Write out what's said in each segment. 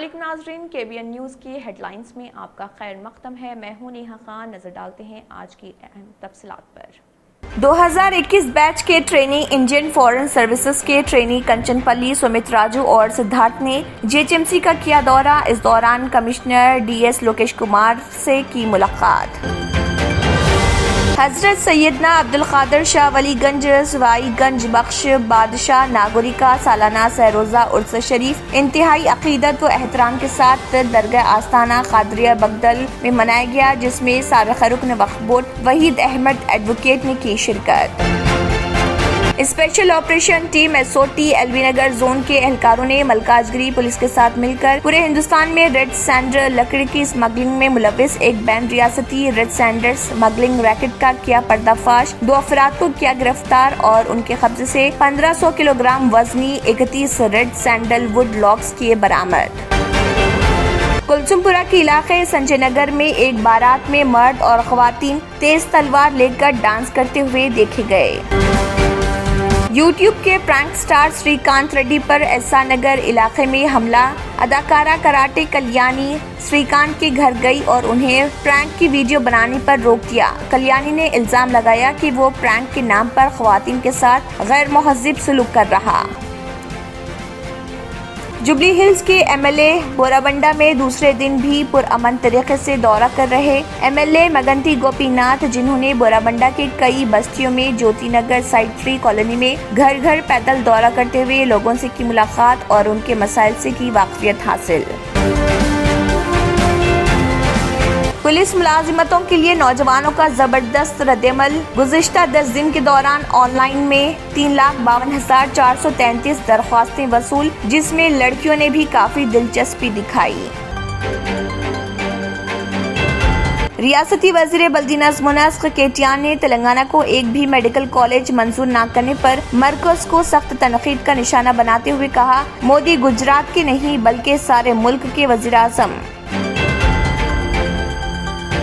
अस्सलाम वालेकुम नाज़रीन, KBN न्यूज़ की हेडलाइंस में आपका खैर मक़दम है। मैं हूं नेहा खान। नज़र डालते हैं आज की अहम तफसीलात पर। 2021 बैच के ट्रेनी इंडियन फॉरेन सर्विसेज के ट्रेनी कंचनपल्ली, सुमित राजू और सिद्धार्थ ने JHMC का किया दौरा। इस दौरान कमिश्नर DS लोकेश कुमार से की मुलाकात। हजरत सैयदना अब्दुल कादिर शाह वलीगंज सवाईगंज बख्श बादशाह नागौरी का सालाना सहरोज़ा उर्स शरीफ इंतहाई अक़ीदत व एहतराम के साथ दरगाह आस्ताना कादरिया बगदल में मनाया गया, जिसमें साबिक़ रुकन वक्फ बोर्ड वहीद अहमद एडवोकेट ने की शिरकत। Special operation team SOT LB नगर जोन के एहलकारों ने मलकाजगिरी पुलिस के साथ मिलकर पूरे हिंदुस्तान में रेड सैंड लकड़ी की स्मगलिंग में मुलविस एक बैन रियासती रेड सैंडर स्मगलिंग रैकेट का किया पर्दाफाश। 2 अफराद को किया गिरफ्तार और उनके कब्जे से 1500 किलोग्राम वजनी 31 रेड सैंडलवुड लॉक्स किए बरामद। कुलसुमपुरा के इलाके संजय नगर में एक बारात में मर्द और ख़वातीन तेज तलवार लेकर डांस करते हुए देखे गए। यूट्यूब के प्रैंक स्टार श्रीकांत रेड्डी पर एसआर नगर इलाके में हमला। अदाकारा कराटे कल्याणी श्रीकांत के घर गई और उन्हें प्रैंक की वीडियो बनाने पर रोक दिया। कल्याणी ने इल्जाम लगाया कि वो प्रैंक के नाम पर ख़वातीन के साथ गैर मुहज़्ज़िब सलूक कर रहा। जुबली हिल्स के MLA बोराबंडा में दूसरे दिन भी पुरअमन तरीके से दौरा कर रहे MLA मगंती गोपीनाथ, जिन्होंने बोराबंडा के कई बस्तियों में ज्योति नगर साइड 3 कॉलोनी में घर घर पैदल दौरा करते हुए लोगों से की मुलाकात और उनके मसाइल से की वाक़फियत हासिल। पुलिस मुलाजिमतों के लिए नौजवानों का जबरदस्त रद्दअमल। गुज़िश्ता 10 दिन के दौरान ऑनलाइन में 3,52,433 दरख्वास्तें वसूल, जिसमें लड़कियों ने भी काफी दिलचस्पी दिखाई। रियासती वज़ीर बल्दी नज़्म व नस्क़ केटीआर ने तेलंगाना को एक भी मेडिकल कॉलेज मंजूर न करने पर मरकज़ को सख्त तनक़ीद का निशाना बनाते हुए कहा, मोदी गुजरात के नहीं बल्कि सारे मुल्क के वज़ीर आज़म।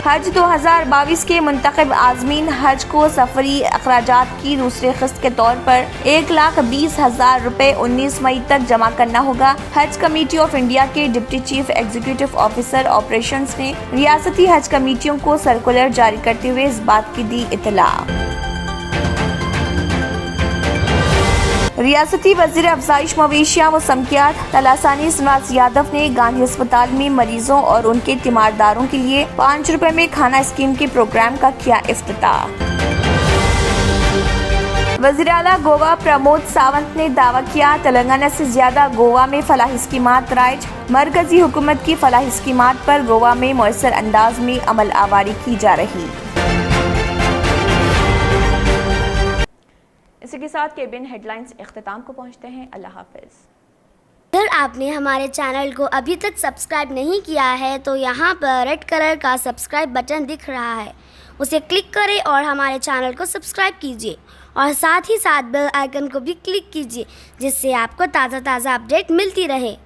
हज 2022 के मुंतखब आज़मीन हज को सफरी अखराजात की दूसरी किस्त के तौर पर 1,20,000 रुपये 19 मई तक जमा करना होगा। हज कमेटी ऑफ इंडिया के deputy chief executive officer operations ने रियासती हज कमेटियों को सर्कुलर जारी करते हुए इस बात की दी इत्तला। रियासती वज़ीर अफ़ज़ाइश मवेशियाँ व समकियात तलासानी श्रीनिवास यादव ने गांधी अस्पताल में मरीजों और उनके तीमारदारों के लिए 5 रुपए में खाना स्कीम के प्रोग्राम का किया इफ्तिताह। वज़ीर आला गोवा प्रमोद सावंत ने दावा किया, तेलंगाना से ज्यादा गोवा में फलाही स्कीमात राइज। मरकजी हुकूमत की फलाही स्कीमात पर गोवा में मौसर अंदाज में अमल आवारी की जा रही। इसी के साथ KBN हेडलाइंस इख्तिताम को पहुंचते हैं। अल्लाह हाफिज़। अगर आपने हमारे चैनल को अभी तक सब्सक्राइब नहीं किया है तो यहाँ पर रेड कलर का सब्सक्राइब बटन दिख रहा है, उसे क्लिक करें और हमारे चैनल को सब्सक्राइब कीजिए और साथ ही साथ बेल आइकन को भी क्लिक कीजिए, जिससे आपको ताज़ा अपडेट मिलती रहे।